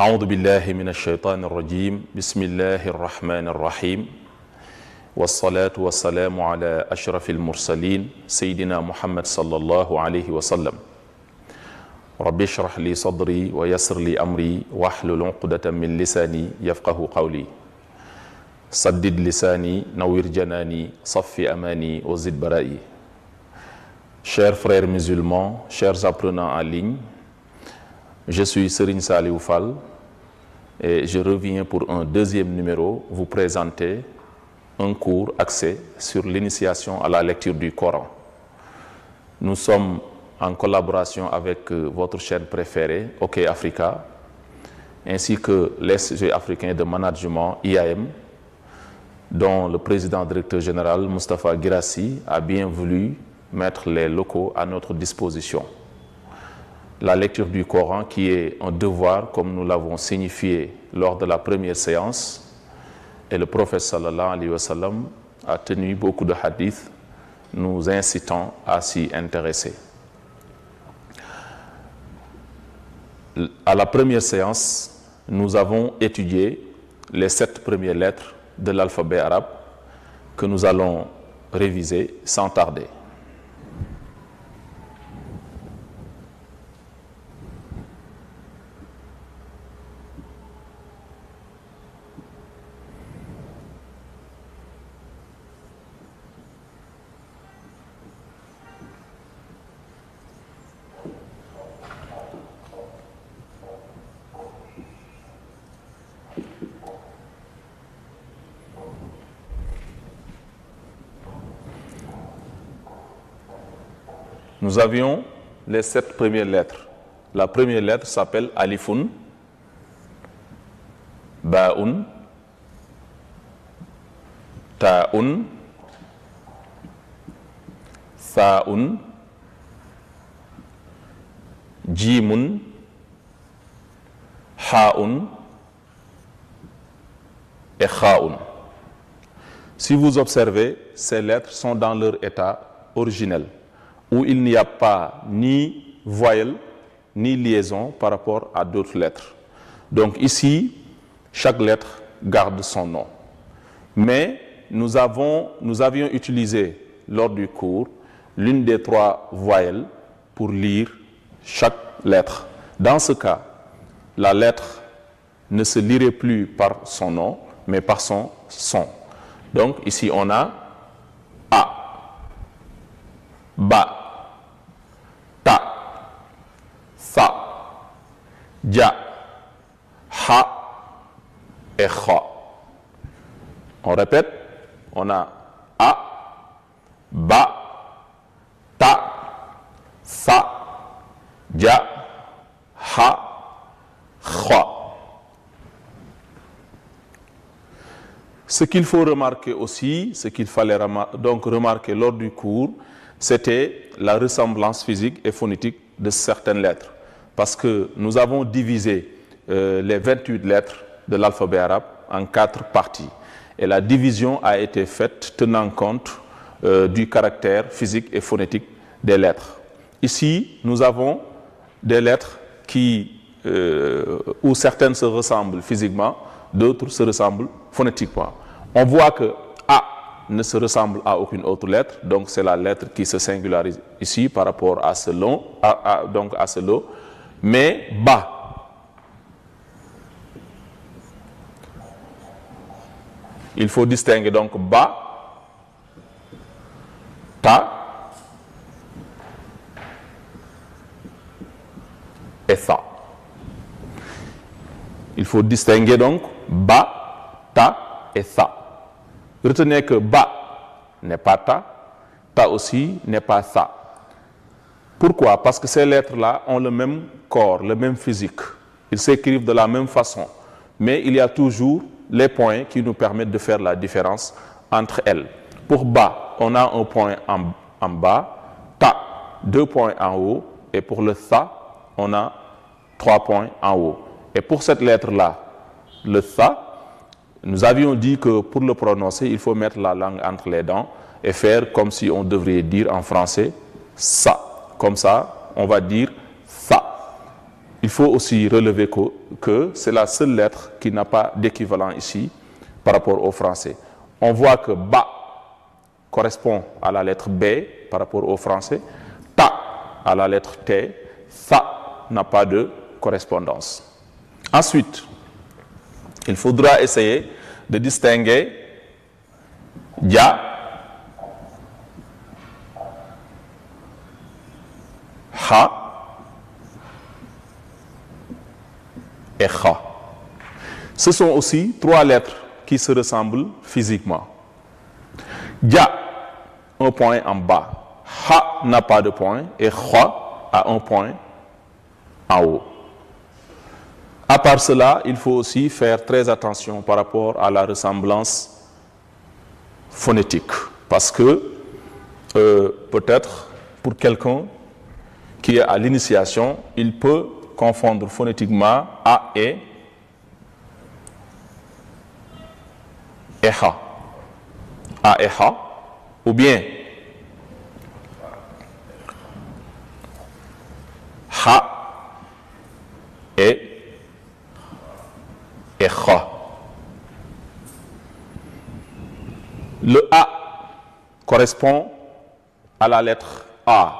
أعوذ بالله من الشيطان الرجيم بسم الله الرحمن الرحيم والصلاة والسلام على أشرف المرسلين سيدنا محمد صلى الله عليه وسلم رب اشرح لي صدري ويسر لي أمري واحلل عقدة من لساني يفقه قولي سدد لساني نوّر جناني صف أماني وزد برائي. Chers frères musulmans, chers apprenants en ligne, je suis Serigne Saliou Fall et je reviens pour un deuxième numéro vous présenter un cours axé sur l'initiation à la lecture du Coran. Nous sommes en collaboration avec votre chaîne préférée, OK Africa, ainsi que l'Institut africain de management, IAM, dont le président directeur général, Moustapha Guirassi, a bien voulu mettre les locaux à notre disposition. La lecture du Coran, qui est un devoir, comme nous l'avons signifié lors de la première séance, et le prophète sallallahu alayhi wa sallam a tenu beaucoup de hadiths, nous incitant à s'y intéresser. À la première séance, nous avons étudié les 7 premières lettres de l'alphabet arabe que nous allons réviser sans tarder. Nous avions les 7 premières lettres. La première lettre s'appelle Alifun, Ba'un, Ta'un, Tha'un, Jimun, Ha'un et Kha'un. Si vous observez, ces lettres sont dans leur état originel, où il n'y a pas ni voyelle ni liaison par rapport à d'autres lettres. Donc ici, chaque lettre garde son nom. Mais nous avions utilisé lors du cours l'une des 3 voyelles pour lire chaque lettre. Dans ce cas, la lettre ne se lirait plus par son nom, mais par son son. Donc ici on a A, Ba, Ta, Tha, Ja, Ha et Kha. On répète, on a A, Ba, Ta, Tha, Ja, Ha, Kha. Ce qu'il faut remarquer aussi, ce qu'il fallait donc remarquer lors du cours, c'était la ressemblance physique et phonétique de certaines lettres. Parce que nous avons divisé les 28 lettres de l'alphabet arabe en 4 parties. Et la division a été faite tenant compte du caractère physique et phonétique des lettres. Ici, nous avons des lettres où certaines se ressemblent physiquement, d'autres se ressemblent phonétiquement. On voit que A ne se ressemble à aucune autre lettre, donc c'est la lettre qui se singularise ici par rapport à ce lot, mais Ba, il faut distinguer donc Ba, Ta et Tha. Il faut distinguer donc Ba, Ta et Tha. Retenez que Ba n'est pas Ta, Ta aussi n'est pas Tha. Pourquoi? Parce que ces lettres-là ont le même corps, le même physique. Ils s'écrivent de la même façon. Mais il y a toujours les points qui nous permettent de faire la différence entre elles. Pour Ba, on a un point en bas, Ta, 2 points en haut, et pour le Tha, on a 3 points en haut. Et pour cette lettre-là, le Tha, nous avions dit que pour le prononcer, il faut mettre la langue entre les dents et faire comme si on devrait dire en français « ça ». Comme ça, on va dire « Tha ». Il faut aussi relever que c'est la seule lettre qui n'a pas d'équivalent ici par rapport au français. On voit que ba correspond à la lettre B par rapport au français, ta à la lettre T, tha n'a pas de correspondance. Ensuite, il faudra essayer de distinguer ja, ha et kha. Ce sont aussi trois lettres qui se ressemblent physiquement. Ja, un point en bas. Ha n'a pas de point et kha a un point en haut. À part cela, il faut aussi faire très attention par rapport à la ressemblance phonétique. Parce que peut-être pour quelqu'un qui est à l'initiation, il peut confondre phonétiquement A et ha. A et ha, ou bien ha et kha. Le A correspond à la lettre A.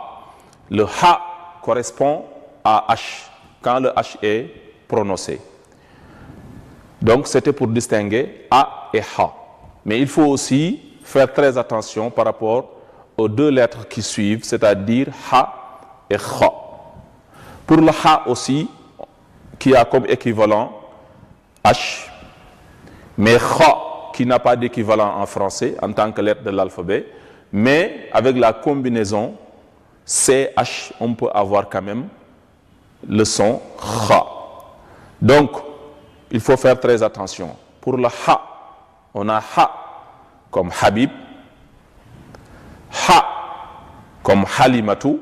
Le ha correspond à H quand le H est prononcé. Donc c'était pour distinguer A et ha. Mais il faut aussi faire très attention par rapport aux deux lettres qui suivent, c'est-à-dire ha et kha. Pour le ha aussi, qui a comme équivalent H, mais kha qui n'a pas d'équivalent en français en tant que lettre de l'alphabet, mais avec la combinaison CH, on peut avoir quand même le son kha. Donc, il faut faire très attention. Pour le ha, on a ha comme Habib, ha comme Halimatu,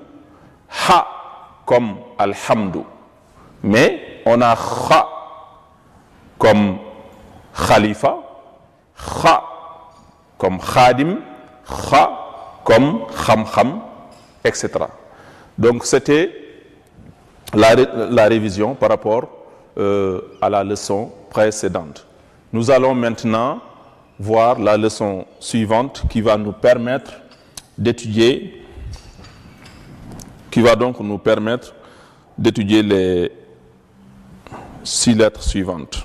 ha comme Alhamdu. Mais on a kha comme Khalifa, kha comme Khadim, kha comme Khamkham, etc. Donc c'était la révision par rapport à la leçon précédente. Nous allons maintenant voir la leçon suivante qui va nous permettre d'étudier, qui va donc nous permettre d'étudier les 6 lettres suivantes.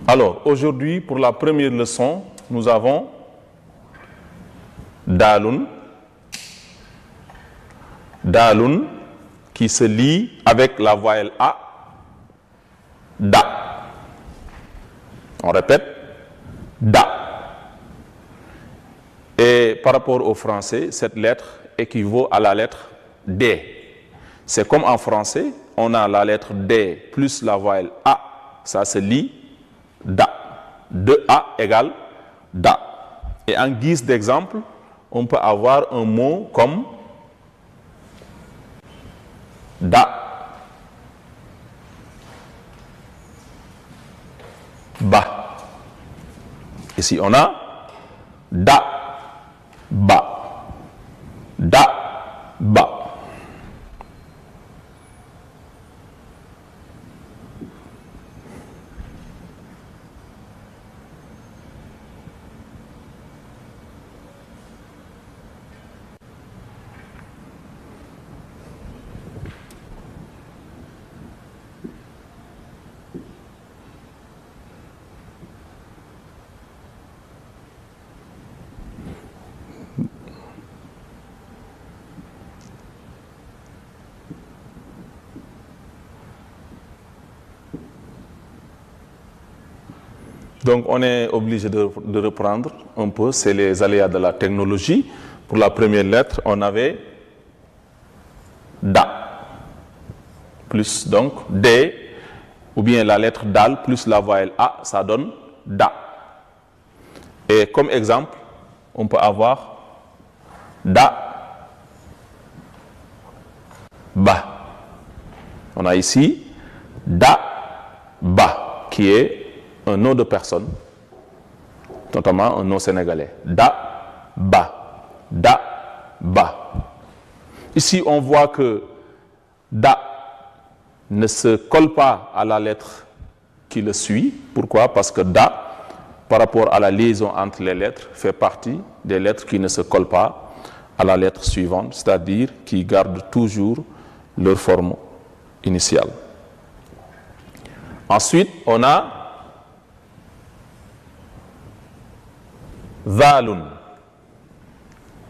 Alors, aujourd'hui, pour la première leçon, nous avons Dalun. Dalun qui se lie avec la voyelle A, Da. On répète, Da. Et par rapport au français, cette lettre équivaut à la lettre D. C'est comme en français, on a la lettre D plus la voyelle A, ça se lie Da. 2A égale Da. Et en guise d'exemple, on peut avoir un mot comme Da. Ba. Ici, on a Da. Ba. Da. Ba. Donc on est obligé de reprendre un peu, c'est les aléas de la technologie. Pour la première lettre, on avait Da, plus donc D, ou bien la lettre Dal plus la voyelle A, ça donne Da. Et comme exemple, on peut avoir Da, ba. On a ici da, ba, qui est un nom de personne, notamment un nom sénégalais. Da, ba, da, ba. Ici, on voit que da ne se colle pas à la lettre qui le suit. Pourquoi? Parce que da, par rapport à la liaison entre les lettres, fait partie des lettres qui ne se collent pas à la lettre suivante, c'est-à-dire qui gardent toujours leur forme initiale. Ensuite, on a zalun.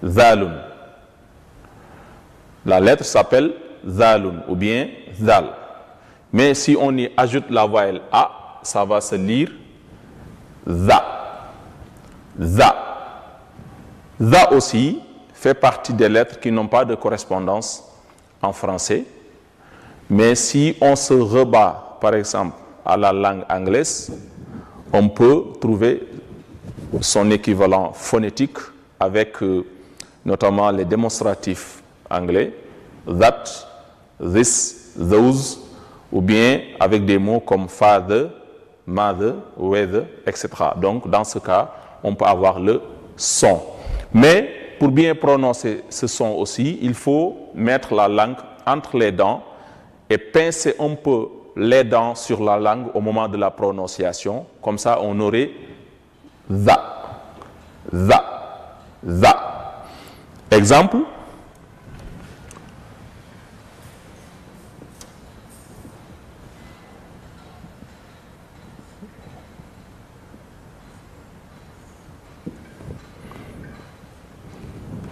Zalun. La lettre s'appelle zalun ou bien zal. Mais si on y ajoute la voyelle A, ça va se lire za. Za. Za aussi fait partie des lettres qui n'ont pas de correspondance en français. Mais si on se rebat, par exemple, à la langue anglaise, on peut trouver son équivalent phonétique avec notamment les démonstratifs anglais, that, this, those, ou bien avec des mots comme father, mother, whether, etc. Donc, dans ce cas, on peut avoir le son. Mais, pour bien prononcer ce son aussi, il faut mettre la langue entre les dents et pincer un peu les dents sur la langue au moment de la prononciation. Comme ça, on aurait za, za, za. Exemple.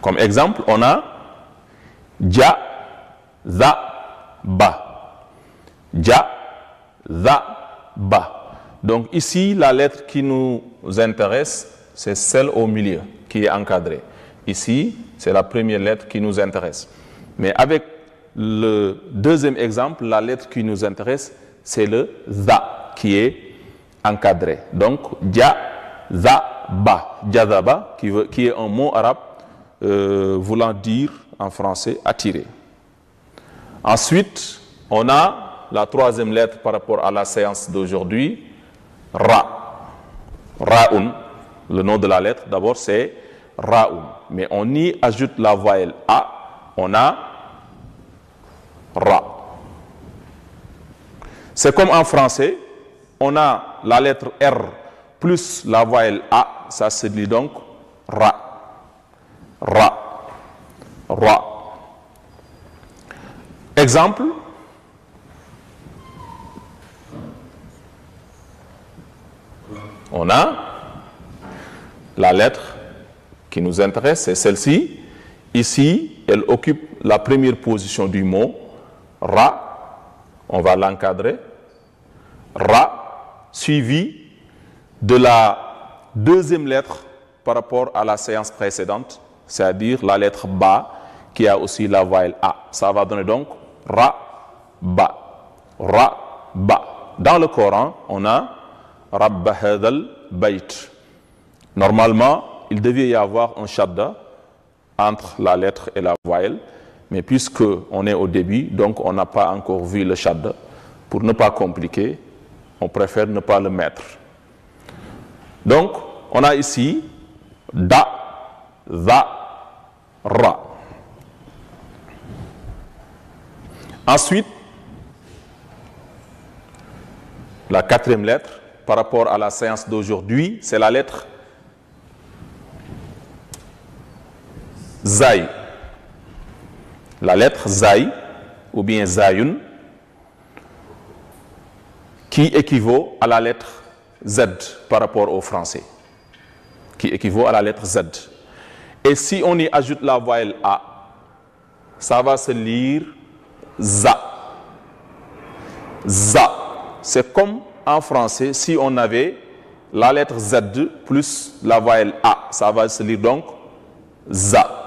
Comme exemple, on a ja, za, ba. Ja, za, ba. Donc ici, la lettre qui nous intéresse, c'est celle au milieu qui est encadrée. Ici, c'est la première lettre qui nous intéresse. Mais avec le deuxième exemple, la lettre qui nous intéresse, c'est le za qui est encadré. Donc, ja, za, ba. Jazaba, qui est un mot arabe voulant dire en français attirer. Ensuite, on a la troisième lettre par rapport à la séance d'aujourd'hui, ra. Raoun, le nom de la lettre d'abord c'est Raoun. Mais on y ajoute la voyelle A, on a Ra. C'est comme en français, on a la lettre R plus la voyelle A, ça se dit donc Ra. Ra, Ra. Exemple. On a la lettre qui nous intéresse, c'est celle-ci. Ici, elle occupe la première position du mot. Ra, on va l'encadrer. Ra, suivi de la deuxième lettre par rapport à la séance précédente, c'est-à-dire la lettre Ba, qui a aussi la voyelle A. Ça va donner donc Ra, Ba. Ra, Ba. Dans le Coran, on a Rabba hadal bayt. Normalement, il devait y avoir un shadda entre la lettre et la voyelle, mais puisque on est au début, donc on n'a pas encore vu le shadda. Pour ne pas compliquer, on préfère ne pas le mettre. Donc, on a ici da, za, ra. Ensuite, la quatrième lettre, par rapport à la séance d'aujourd'hui, c'est la lettre Zay. La lettre Zay, ou bien Zayun, qui équivaut à la lettre Z par rapport au français. Qui équivaut à la lettre Z. Et si on y ajoute la voyelle A, ça va se lire Za. Za. C'est comme en français, si on avait la lettre Z plus la voyelle A, ça va se lire donc Za.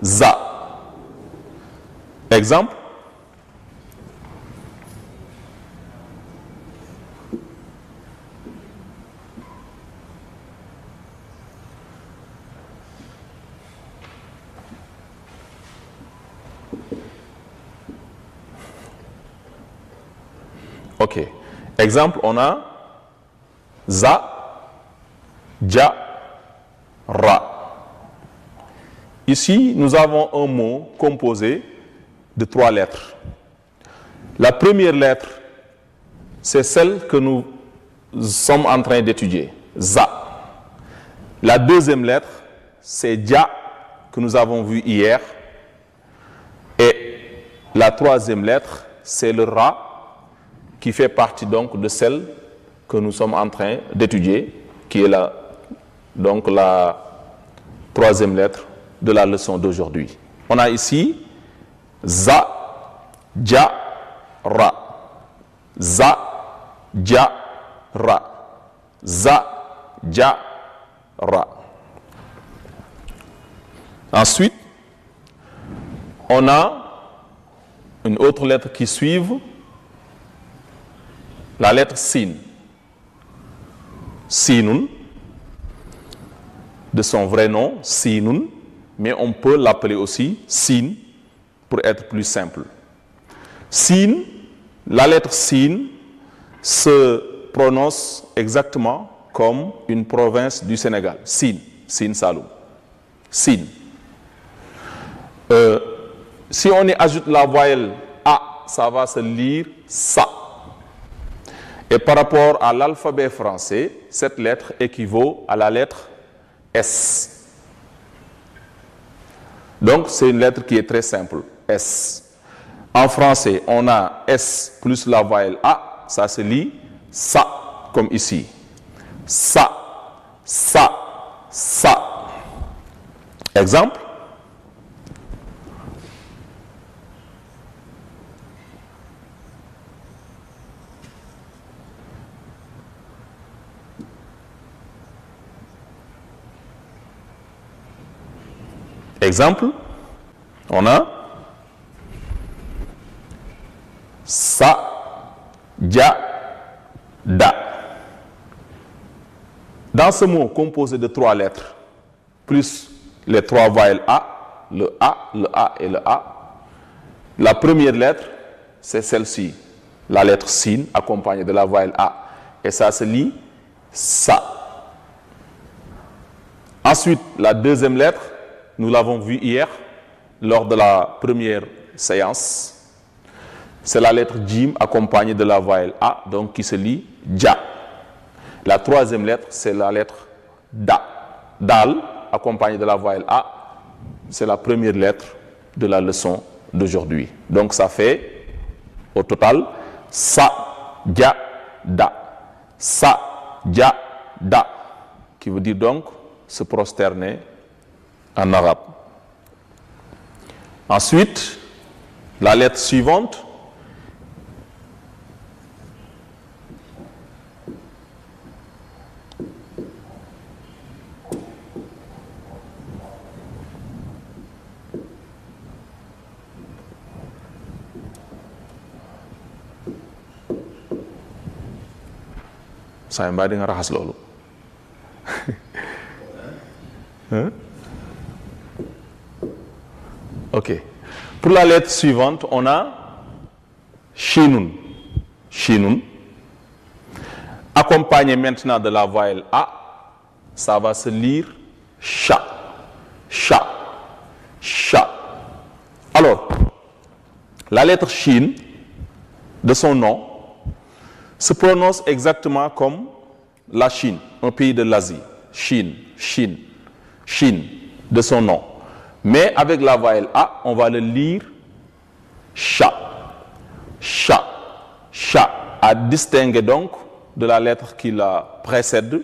Za. Exemple. Ok. Exemple, on a za, ja, ra. Ici, nous avons un mot composé de 3 lettres. La première lettre, c'est celle que nous sommes en train d'étudier, za. La deuxième lettre, c'est ja, que nous avons vu hier. Et la troisième lettre, c'est le ra, qui fait partie donc de celle que nous sommes en train d'étudier, qui est la troisième lettre de la leçon d'aujourd'hui. On a ici za, ja, ra. Za, ja, ra. Za, ja, ra. Ensuite, on a une autre lettre qui suit, la lettre sin. Sinun, de son vrai nom, sinun, mais on peut l'appeler aussi sin pour être plus simple. Sin, la lettre sin se prononce exactement comme une province du Sénégal. Sin, Sin Saloum. Sin. Si on y ajoute la voyelle A, ça va se lire sa. Et par rapport à l'alphabet français, cette lettre équivaut à la lettre S. Donc, c'est une lettre qui est très simple, S. En français, on a S plus la voyelle A, ça se lit sa, comme ici. Sa, sa, sa. Exemple. Exemple, on a sa, ja, da. Dans ce mot composé de 3 lettres, plus les 3 voyelles A, le A et le A, la première lettre, c'est celle-ci, la lettre sin, accompagnée de la voyelle A. Et ça se lit sa. Ensuite, la deuxième lettre, nous l'avons vu hier, lors de la première séance. C'est la lettre jim accompagnée de la voyelle A, donc qui se lit ja. La troisième lettre, c'est la lettre da. Dal, accompagnée de la voyelle A, c'est la première lettre de la leçon d'aujourd'hui. Donc ça fait, au total, sa, ja, da. Sa, ja, da. Qui veut dire donc se prosterner en arabe. Ensuite, la lettre suivante, ça m'a dit nga raxas lolu. Hein? Ok. Pour la lettre suivante, on a shinun. Shinun. Accompagné maintenant de la voyelle A, ça va se lire sha. Sha. Sha. Alors, la lettre shin, de son nom, se prononce exactement comme la Chine, un pays de l'Asie. Chine, Chine, Chine, de son nom. Mais avec la voyelle A, on va le lire cha, cha, cha, à distinguer donc de la lettre qui la précède,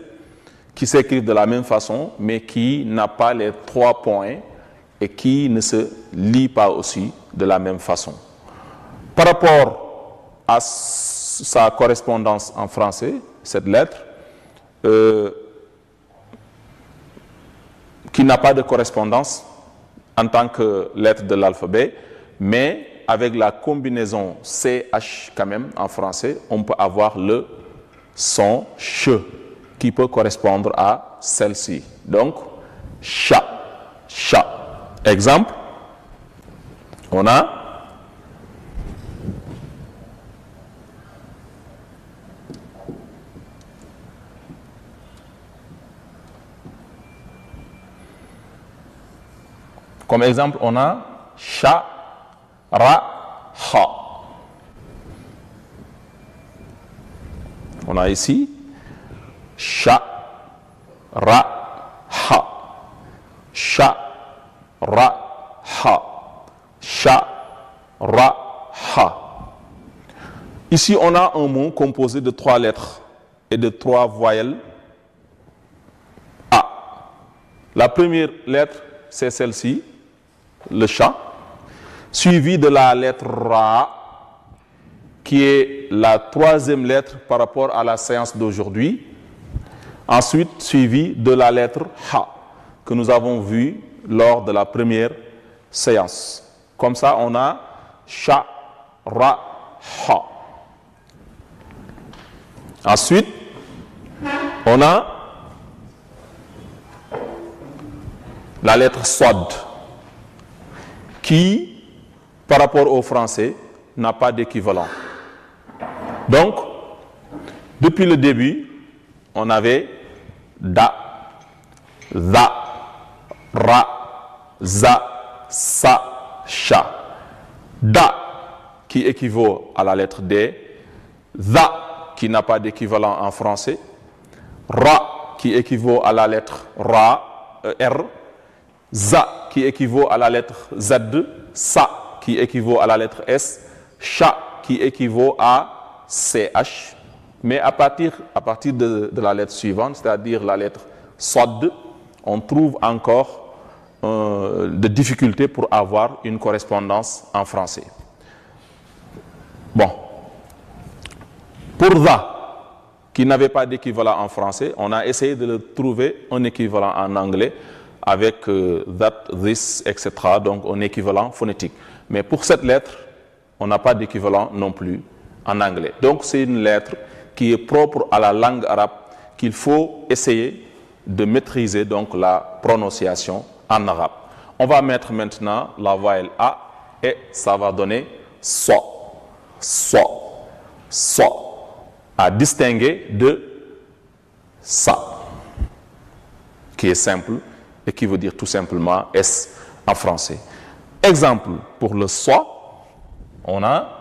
qui s'écrit de la même façon, mais qui n'a pas les 3 points et qui ne se lit pas aussi de la même façon. Par rapport à sa correspondance en français, cette lettre, qui n'a pas de correspondance en tant que lettre de l'alphabet, mais avec la combinaison CH quand même en français, on peut avoir le son ch qui peut correspondre à celle-ci. Donc, cha, cha. Exemple, on a Comme exemple, on a sha, ra, ha. On a ici sha, ra, ha. Sha, ra, ha. Sha, ra, ha. Ici, on a un mot composé de 3 lettres et de 3 voyelles. A. La première lettre, c'est celle-ci, le sha, suivi de la lettre ra, qui est la 3e lettre par rapport à la séance d'aujourd'hui. Ensuite, suivi de la lettre ha, que nous avons vu lors de la première séance. Comme ça, on a sha, ra, ha. Ensuite, on a la lettre sod, qui, par rapport au français, n'a pas d'équivalent. Donc, depuis le début, on avait da, za, ra, za, sa, sha. Da, qui équivaut à la lettre D, za, qui n'a pas d'équivalent en français, ra, qui équivaut à la lettre ra, R, za, qui équivaut à la lettre Z, sa, qui équivaut à la lettre S, sha, qui équivaut à CH. Mais à partir de la lettre suivante, c'est-à-dire la lettre sod, on trouve encore des difficultés pour avoir une correspondance en français. Bon. Pour za, qui n'avait pas d'équivalent en français, on a essayé de le trouver un équivalent en anglais avec that, this, etc. Donc un équivalent phonétique. Mais pour cette lettre, on n'a pas d'équivalent non plus en anglais. Donc c'est une lettre qui est propre à la langue arabe qu'il faut essayer de maîtriser donc la prononciation en arabe. On va mettre maintenant la voyelle A et ça va donner so, so, so, à distinguer de sa, qui est simple et qui veut dire tout simplement S en français. Exemple pour le so, on a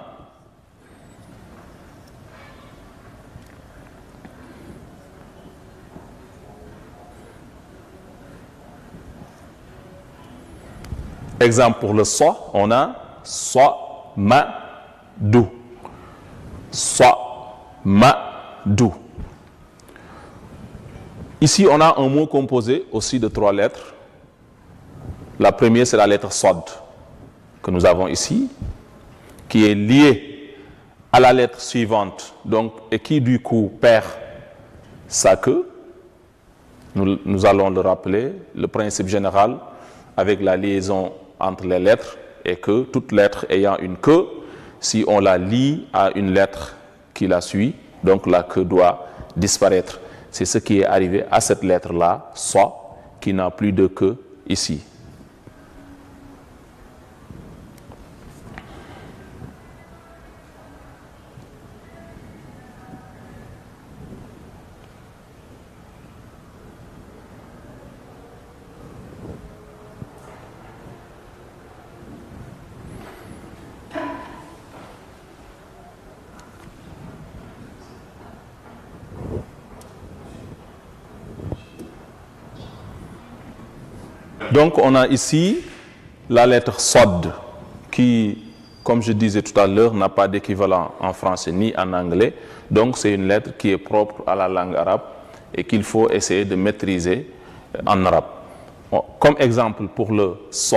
exemple pour le so, on a so, ma, du. So, ma, du. Ici, on a un mot composé aussi de 3 lettres. La première, c'est la lettre sod, que nous avons ici, qui est liée à la lettre suivante, donc, et qui, du coup, perd sa queue. Nous allons le rappeler, le principe général, avec la liaison entre les lettres, est que toute lettre ayant une queue, si on la lie à une lettre qui la suit, donc la queue doit disparaître. C'est ce qui est arrivé à cette lettre-là, so, qui n'a plus de queue ici. Donc, on a ici la lettre sod qui, comme je disais tout à l'heure, n'a pas d'équivalent en français ni en anglais. Donc, c'est une lettre qui est propre à la langue arabe et qu'il faut essayer de maîtriser en arabe. Bon, comme exemple pour le so,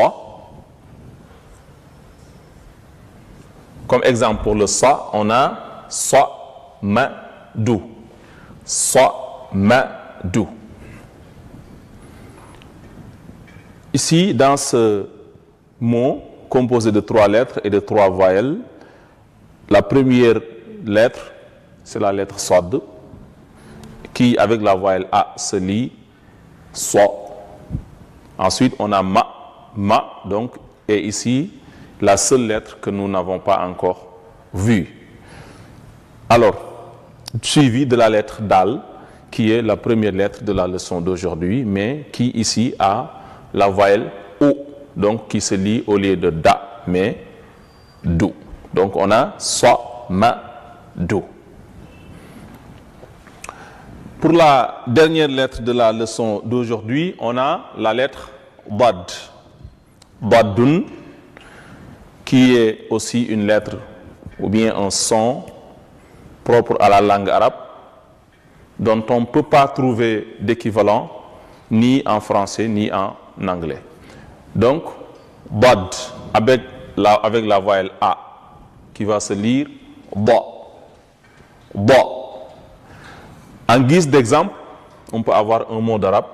on a so, ma, du. So, ma, du. Ici, dans ce mot composé de 3 lettres et de 3 voyelles, la première lettre, c'est la lettre sod, qui, avec la voyelle A, se lit so. Ensuite, on a ma, donc, et ici, la seule lettre que nous n'avons pas encore vue. Alors, suivi de la lettre dal, qui est la première lettre de la leçon d'aujourd'hui, mais qui ici a la voyelle O donc qui se lit au lieu de da, mais dou. Donc on a so, ma, dou. Pour la dernière lettre de la leçon d'aujourd'hui, on a la lettre dad. Dadun, qui est aussi une lettre ou bien un son propre à la langue arabe, dont on ne peut pas trouver d'équivalent ni en français ni en anglais. Donc, dad, avec la voyelle A, qui va se lire da. Da. En guise d'exemple, on peut avoir un mot d'arabe.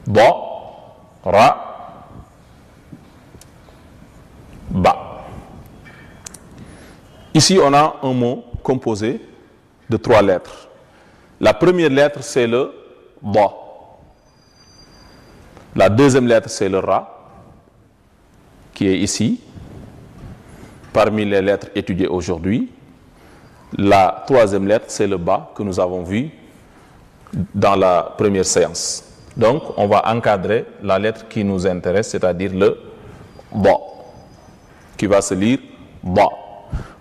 Ba, ra, ba. Ici, on a un mot composé de 3 lettres. La première lettre, c'est le ba. La deuxième lettre, c'est le ra, qui est ici, parmi les lettres étudiées aujourd'hui. La troisième lettre, c'est le ba, que nous avons vu dans la première séance. Donc, on va encadrer la lettre qui nous intéresse, c'est-à-dire le ba, qui va se lire ba.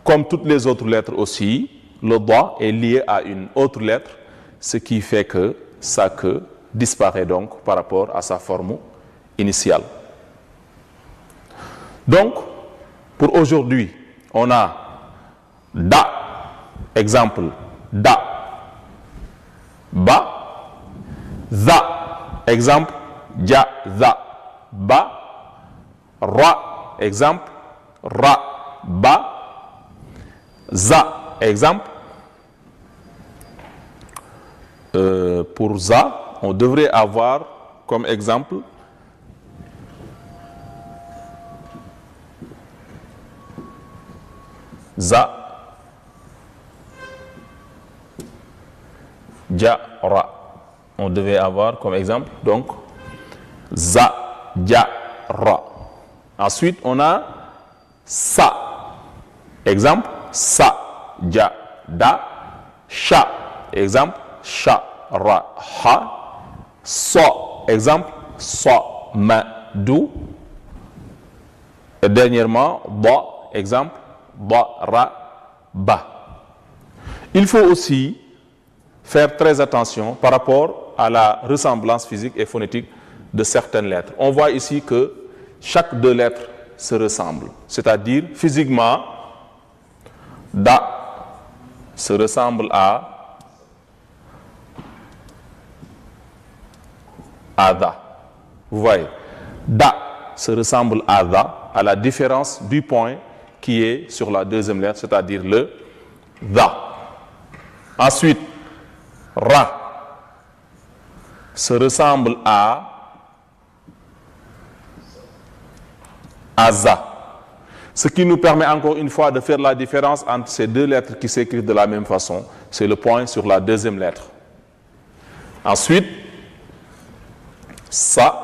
Comme toutes les autres lettres aussi, le ba est lié à une autre lettre, ce qui fait que sa queue disparaît donc par rapport à sa forme initiale. Donc, pour aujourd'hui, on a da, exemple da, ba, za, exemple ja, za, ba, ra, exemple ra, ba, za, exemple. Pour za, on devrait avoir comme exemple za, ja, ra. On devait avoir comme exemple, donc, za, ja, ra. Ensuite, on a sa. Exemple, sa, ja, da, sha. Exemple, sha, ra, ha. So, exemple, so, ma, du. Et dernièrement, ba, exemple, ba, ra, ba. Il faut aussi faire très attention par rapport à la ressemblance physique et phonétique de certaines lettres. On voit ici que chaque 2 lettres se ressemblent. C'est-à-dire, physiquement, da se ressemble à da. Vous voyez, da se ressemble à da, à la différence du point qui est sur la deuxième lettre, c'est-à-dire le da. Ensuite, ra se ressemble à za. Ce qui nous permet encore une fois de faire la différence entre ces 2 lettres qui s'écrivent de la même façon, c'est le point sur la deuxième lettre. Ensuite, sa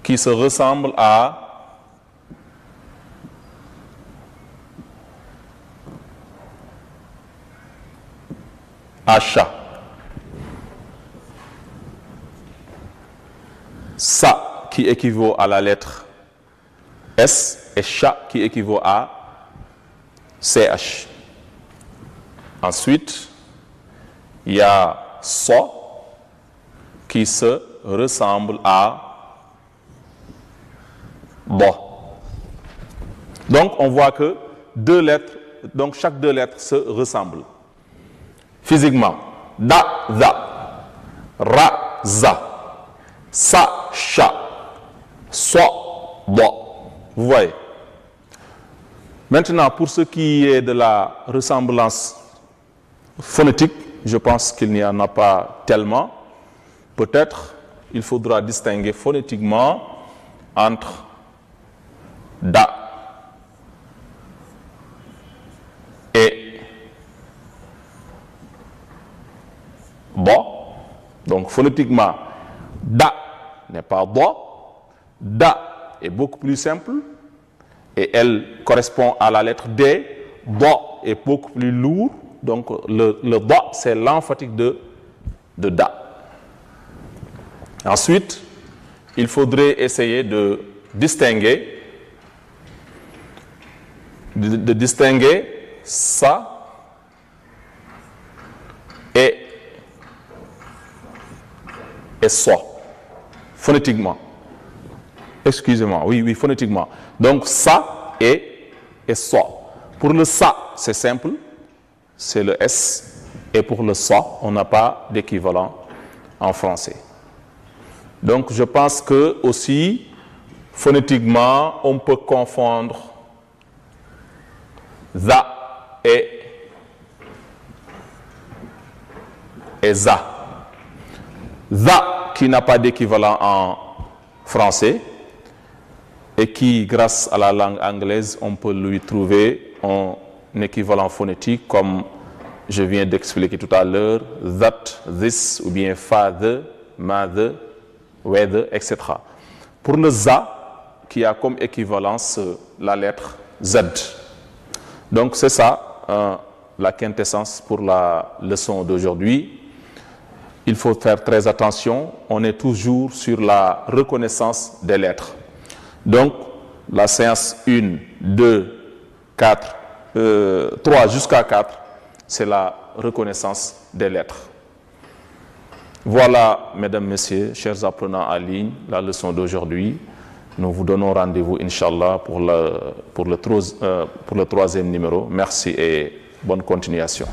qui se ressemble à sha. Sa qui équivaut à la lettre S et sha qui équivaut à CH. Ensuite, il y a so qui se ressemble à ba. Donc, on voit que 2 lettres, donc chaque 2 lettres se ressemblent. Physiquement, da, za, ra, za, sa, sha, so, ba. Vous voyez. Maintenant, pour ce qui est de la ressemblance phonétique, je pense qu'il n'y en a pas tellement. Peut-être il faudra distinguer phonétiquement entre da et ba. Donc phonétiquement, da n'est pas ba. Da est beaucoup plus simple. et elle correspond à la lettre D. Da est beaucoup plus lourd, donc le da, c'est l'emphatique de da. Ensuite, il faudrait essayer de distinguer ça et soi, phonétiquement. Excusez-moi, oui, phonétiquement. Donc, ça et soi. Pour le ça, c'est simple, c'est le S. Et pour le soi, on n'a pas d'équivalent en français. Donc, je pense que aussi, phonétiquement, on peut confondre za et za. Za qui n'a pas d'équivalent en français et qui, grâce à la langue anglaise, on peut lui trouver un équivalent phonétique comme je viens d'expliquer tout à l'heure, that, this, ou bien father, mother, whether, etc. Pour le za, qui a comme équivalence la lettre Z. Donc c'est ça la quintessence pour la leçon d'aujourd'hui. Il faut faire très attention, on est toujours sur la reconnaissance des lettres. Donc la séance 1, 2, 4, 3 jusqu'à 4, c'est la reconnaissance des lettres. Voilà, mesdames, messieurs, chers apprenants en ligne, la leçon d'aujourd'hui. Nous vous donnons rendez-vous, Inch'Allah, pour le troisième numéro. Merci et bonne continuation.